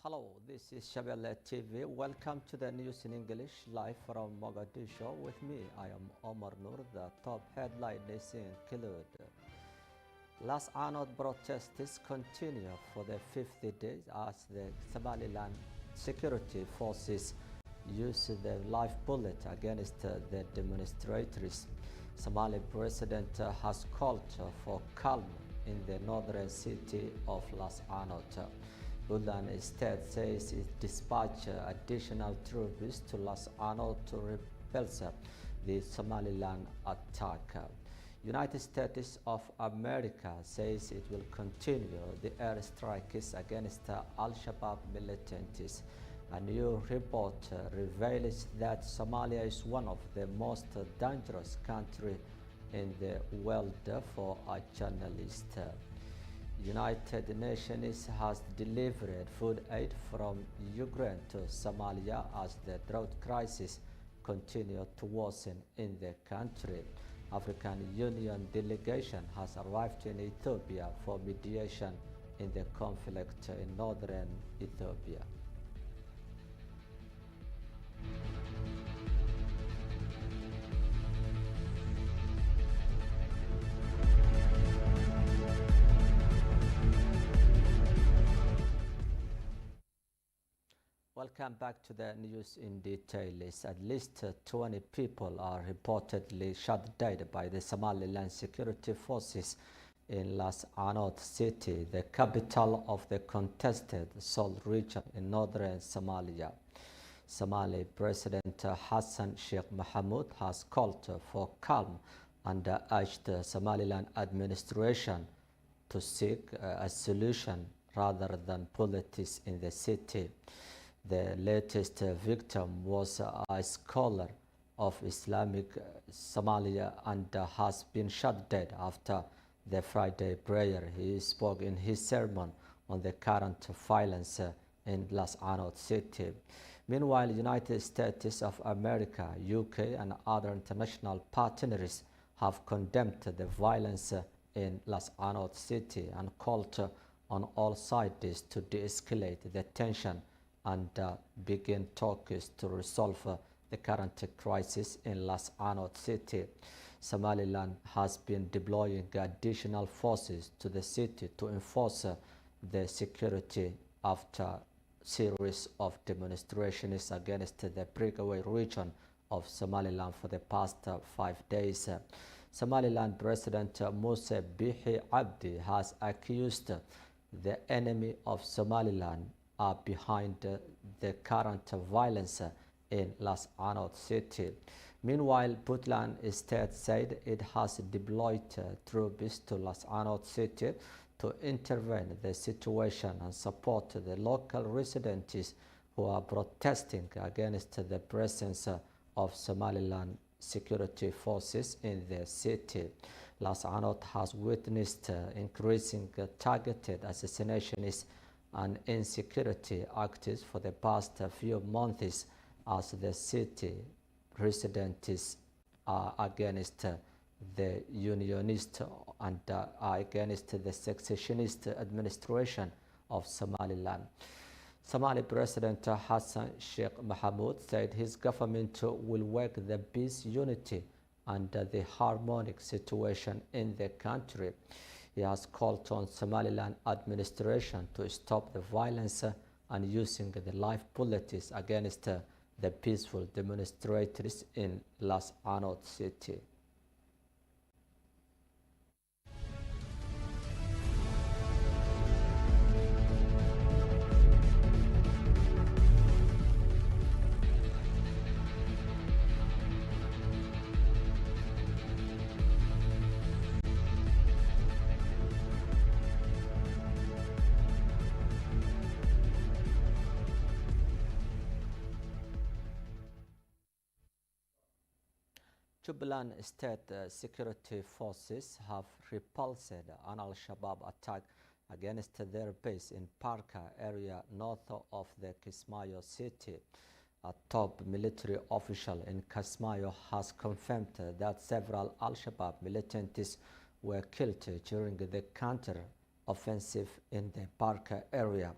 Hello, this is Shabelle TV. Welcome to the news in English, live from Mogadishu. With me, I am Omar Noor. The top headlines include Laascaanood protests continue for the 50 days as the Somaliland security forces use the live bullet against the demonstrators. Somali president has called for calm in the northern city of Laascaanood. Puntland State says it dispatched additional troops to Laascaanood to repel the Somaliland attack. United States of America says it will continue the airstrikes against Al-Shabaab militants. A new report reveals that Somalia is one of the most dangerous countries in the world for a journalist. United Nations has delivered food aid from Ukraine to Somalia as the drought crisis continues to worsen in the country. African Union delegation has arrived in Ethiopia for mediation in the conflict in northern Ethiopia. Welcome back to the news in details. At least 20 people are reportedly shot dead by the Somaliland security forces in Laascaanood city, the capital of the contested Salt region in northern Somalia. Somali President Hassan Sheikh Mohamud has called for calm and urged the Somaliland administration to seek a solution rather than politics in the city. The latest victim was a scholar of Islamic Somalia and has been shot dead after the Friday prayer. He spoke in his sermon on the current violence in Laascaanood city. Meanwhile, United States of America, UK and other international partners have condemned the violence in Laascaanood city and called on all sides to de-escalate the tension and begin talks to resolve the current crisis in Laascaanood city. Somaliland has been deploying additional forces to the city to enforce the security after series of demonstrations against the breakaway region of Somaliland for the past 5 days. Somaliland President Musa Bihi Abdi has accused the enemy of Somaliland are behind the current violence in Laascaanood city. Meanwhile, Puntland State said it has deployed troops to Laascaanood city to intervene the situation and support the local residents who are protesting against the presence of Somaliland security forces in the city. Laascaanood has witnessed increasing targeted assassinations and insecurity acts for the past few months as the city residents are against the unionist and against the secessionist administration of Somaliland. Somali President Hassan Sheikh Mohamud said his government will work the peace, unity and the harmonic situation in the country. He has called on Somaliland administration to stop the violence and using the live bullets against the peaceful demonstrators in Laascaanood city. Puntland State security forces have repulsed an Al-Shabaab attack against their base in Parka area north of the Kismayo city. A top military official in Kismayo has confirmed that several Al-Shabaab militants were killed during the counter-offensive in the Parka area.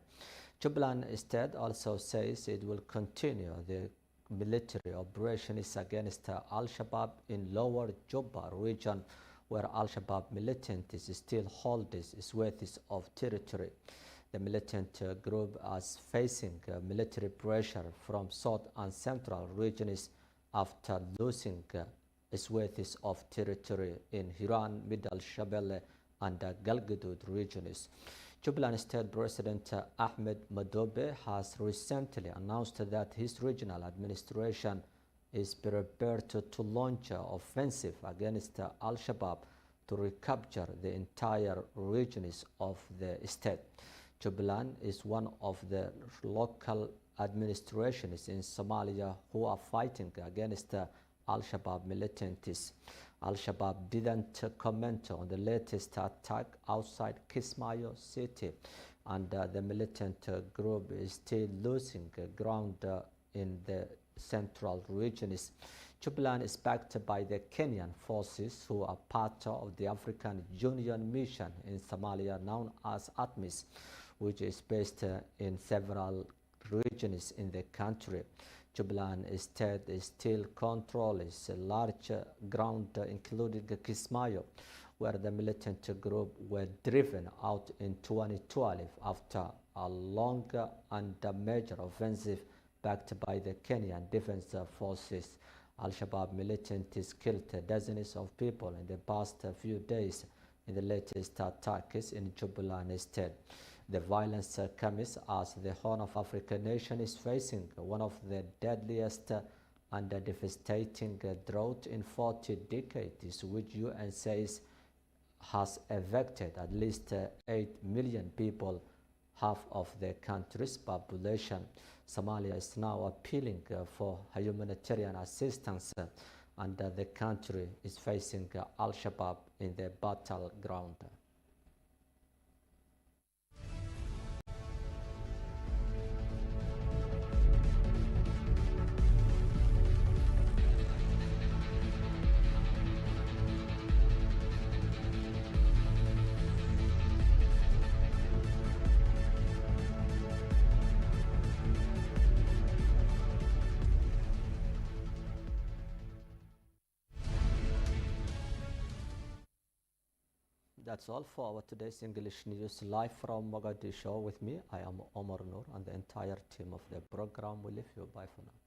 Jubaland State also says it will continue the military operations against Al-Shabaab in Lower Juba region, where Al-Shabaab militants still hold swathes of territory. The militant group is facing military pressure from south and central regions after losing swathes of territory in Hiran, Middle Shabelle, and Galgaduud regions. Jubaland State President Ahmed Madobe has recently announced that his regional administration is prepared to launch an offensive against Al-Shabaab to recapture the entire regions of the state. Jubaland is one of the local administrations in Somalia who are fighting against Al-Shabaab militants. Al-Shabaab didn't comment on the latest attack outside Kismayo city, and the militant group is still losing ground in the central regions. Jubaland is backed by the Kenyan forces, who are part of the African Union mission in Somalia known as ATMIS, which is based in several regions in the country. Jubaland State still controls a large ground, including Kismayo, where the militant group were driven out in 2012 after a long and major offensive backed by the Kenyan Defense Forces. Al-Shabaab militants killed dozens of people in the past few days in the latest attacks in Jubaland State. The violence comes as the Horn of Africa nation is facing one of the deadliest and devastating drought in 40 decades, which UN says has evicted at least 8 million people, half of the country's population. Somalia is now appealing for humanitarian assistance, and the country is facing Al-Shabaab in the battleground. That's all for our today's English news live from Mogadishu. With me, I am Omar Noor, and the entire team of the program will leave you. Bye for now.